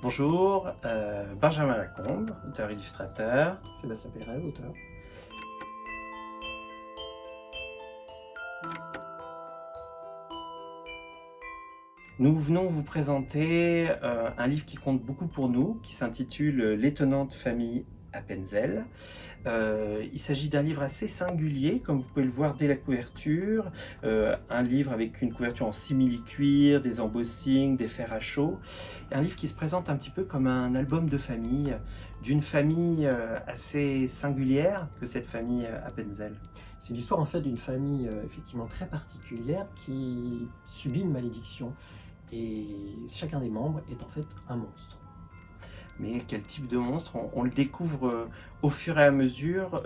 Bonjour, Benjamin Lacombe, auteur-illustrateur. Sébastien Pérez, auteur. Nous venons vous présenter un livre qui compte beaucoup pour nous, qui s'intitule L'étonnante famille Appenzell. Il s'agit d'un livre assez singulier, comme vous pouvez le voir dès la couverture. Un livre avec une couverture en simili-cuir, des embossings, des fers à chaud. Un livre qui se présente un petit peu comme un album de famille, d'une famille assez singulière que cette famille Appenzell. C'est l'histoire en fait d'une famille effectivement très particulière qui subit une malédiction et chacun des membres est en fait un monstre. Mais quel type de monstre? On le découvre au fur et à mesure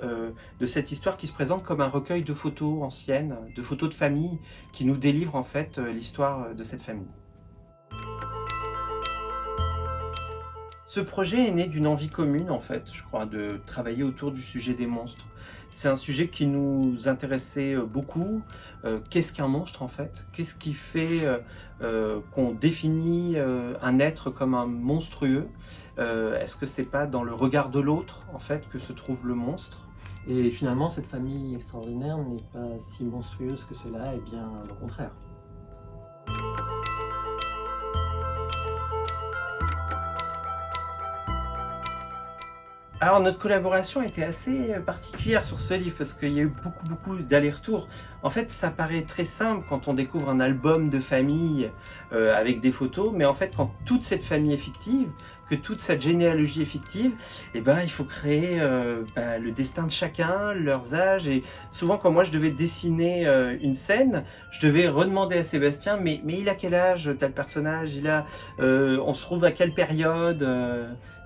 de cette histoire qui se présente comme un recueil de photos anciennes, de photos de famille, qui nous délivre en fait l'histoire de cette famille. Ce projet est né d'une envie commune en fait, je crois, de travailler autour du sujet des monstres. C'est un sujet qui nous intéressait beaucoup. Qu'est-ce qu'un monstre en fait? Qu'est-ce qui fait qu'on définit un être comme un monstrueux? Est-ce que c'est pas dans le regard de l'autre en fait que se trouve le monstre? Et finalement cette famille extraordinaire n'est pas si monstrueuse que cela, et bien au contraire. Alors notre collaboration était assez particulière sur ce livre parce qu'il y a eu beaucoup d'allers-retours. En fait, ça paraît très simple quand on découvre un album de famille avec des photos, mais en fait, quand toute cette famille est fictive, que toute cette généalogie est fictive, eh ben, il faut créer le destin de chacun, leurs âges. Et souvent, quand moi je devais dessiner une scène, je devais redemander à Sébastien, mais il a quel âge tel personnage? On se trouve à quelle période?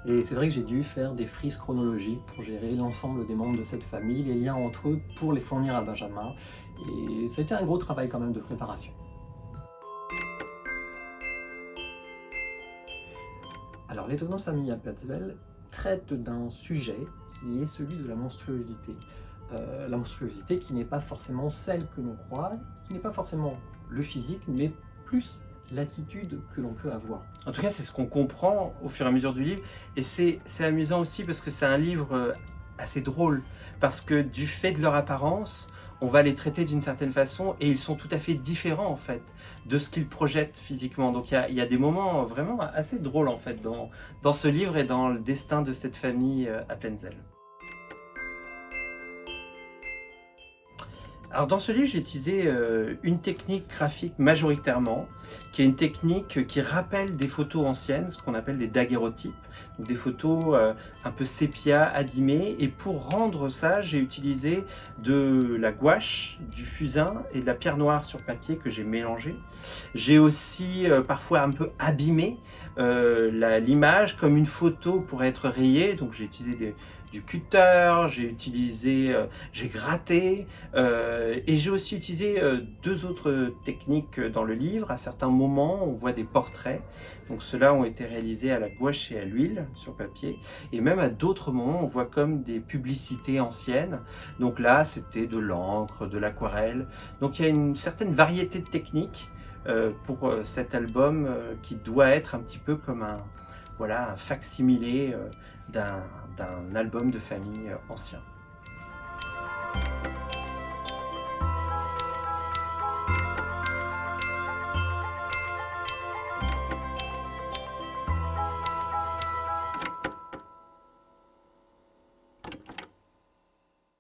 Et c'est vrai que j'ai dû faire des frises chronologiques pour gérer l'ensemble des membres de cette famille, les liens entre eux pour les fournir à Benjamin. Et ça a été un gros travail quand même de préparation. Alors l'étonnante famille Appenzell traite d'un sujet qui est celui de la monstruosité. La monstruosité qui n'est pas forcément celle que l'on croit, qui n'est pas forcément le physique, mais plus l'attitude que l'on peut avoir. En tout cas, c'est ce qu'on comprend au fur et à mesure du livre. Et c'est amusant aussi parce que c'est un livre assez drôle. Parce que du fait de leur apparence, on va les traiter d'une certaine façon et ils sont tout à fait différents en fait de ce qu'ils projettent physiquement. Donc il y a des moments vraiment assez drôles en fait dans ce livre et dans le destin de cette famille Appenzell. Alors dans ce livre, j'ai utilisé une technique graphique majoritairement, qui est une technique qui rappelle des photos anciennes, ce qu'on appelle des daguerreotypes, donc des photos un peu sépia, abîmées. Et pour rendre ça, j'ai utilisé de la gouache, du fusain et de la pierre noire sur papier que j'ai mélangé. J'ai aussi parfois un peu abîmé l'image comme une photo pourrait être rayée, donc j'ai utilisé du cutter, j'ai gratté et j'ai aussi utilisé deux autres techniques dans le livre. À certains moments, on voit des portraits, donc ceux-là ont été réalisés à la gouache et à l'huile sur papier, et même à d'autres moments, on voit comme des publicités anciennes. Donc là, c'était de l'encre, de l'aquarelle. Donc il y a une certaine variété de techniques pour cet album qui doit être un petit peu comme un facsimilé d'un album de famille ancien.